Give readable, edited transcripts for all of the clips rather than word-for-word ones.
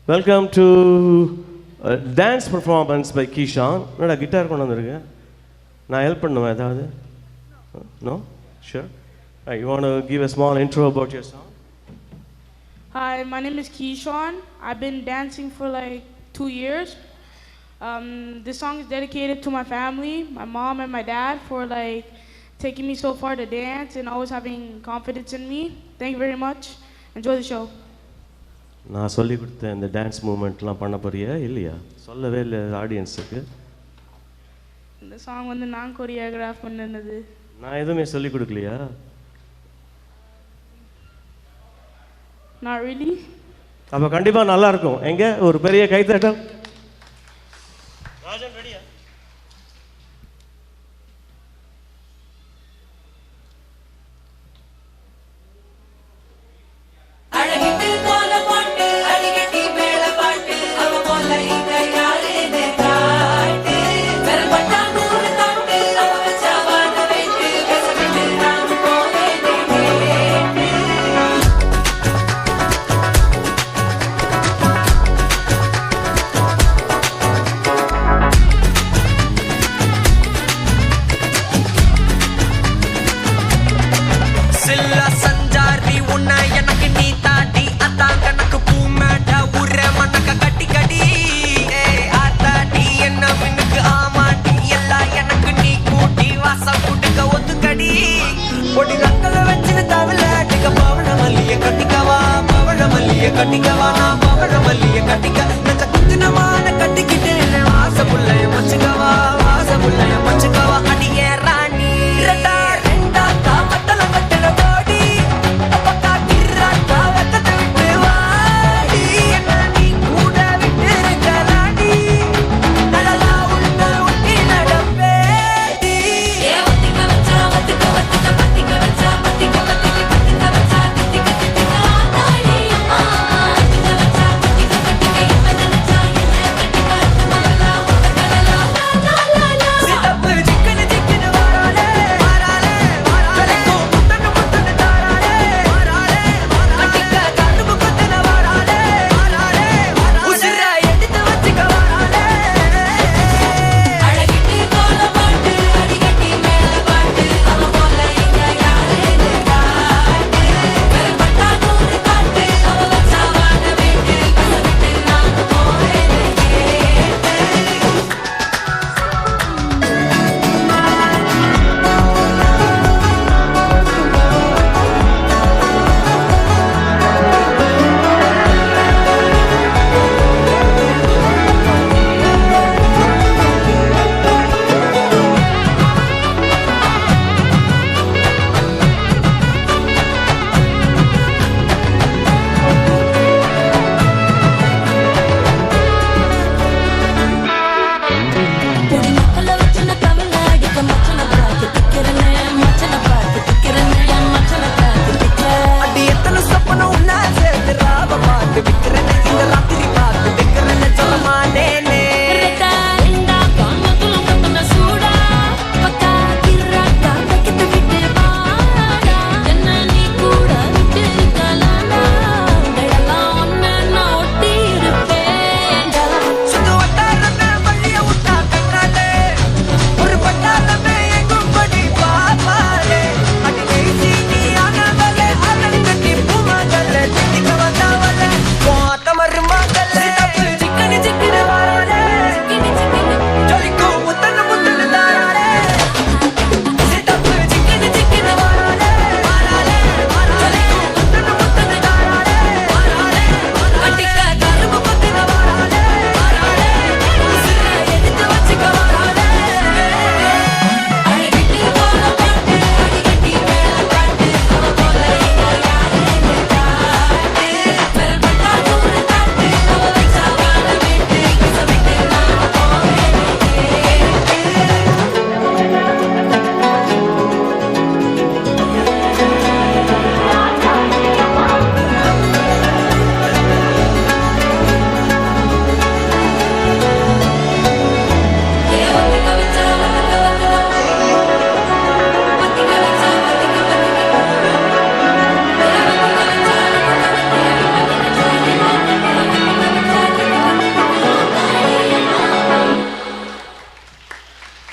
Welcome to a dance performance by Kishan. என்னடா guitar கொண்டு வந்திருக்க? நான் ஹெல்ப் பண்ணுவேன் ஏதாவது? No? Sure. Right, you want to give a small intro about your song? Hi, my name is Keyshawn. I've been dancing for like 2 years. This song is dedicated to my family, my mom and my dad, for like taking me so far to dance and always having confidence in me. Thank you very much. Enjoy the show. நான் சொல்லி கொடுத்த இந்த dance மூமெண்ட்லாம் பண்ண போறியா இல்லையா? சொல்லவே இல்லை ஆடியன்ஸுக்கு. இந்த சாங் வந்து நான் கோரியோகிராஃப் பண்ணது. நான் எதுவுமே சொல்லி கொடுக்கலையா? Not really. அப்போ கண்டிப்பாக நல்லா இருக்கும். எங்கே ஒரு பெரிய கைத்தட்டல். ராஜன் ரெடியா?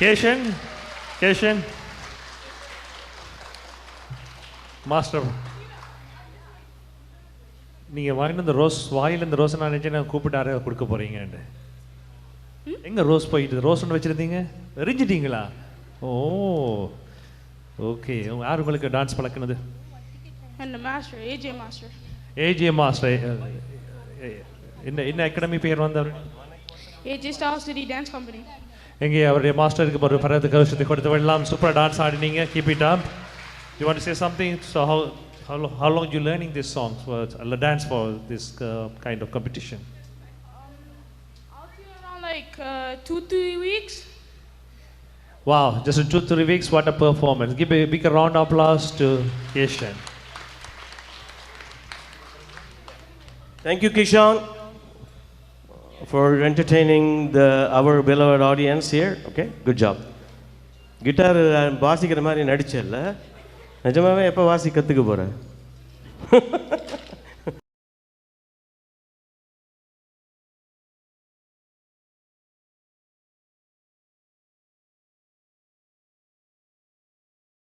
கேஷன் மாஸ்டர், நீங்கள் வாங்கிட்டு இந்த ரோஸ் வாயில் இந்த ரோஸை நான் நினச்சேன் கூப்பிட்டு யாரையா கொடுக்க போகிறீங்கன்னு. எங்கே ரோஸ் போயிட்டு ரோஸ் ஒன்று வச்சுருந்தீங்க, எரிஞ்சிட்டிங்களா? ஓ ஓகே. யார் உங்களுக்கு டான்ஸ் பழக்கினது? And the master, AJ Master. AJ master. என்ன அகாடமி பேர் வந்தவர்? AJ Star City Dance Company. எங்கே அவருடைய மாஸ்டருக்கு ஒரு பரத கவசத்தை கொடுத்து விடலாம். சூப்பராக டான்ஸ் ஆடினீங்க. Keep it up. You want to say something? So how long you learning this songs for dance for this kind of competition? I'll see around like 2-3 weeks. Wow, just in 2-3 weeks, what a performance. Give a big round of applause to Kishan. Thank you, Kishan, for entertaining our beloved audience here. Okay, good job. Guitar வாசிக்கிற மாதிரி நடிச்சல்ல, நிஜமாவே எப்போ வாசி கற்றுக்க போகிறேன்?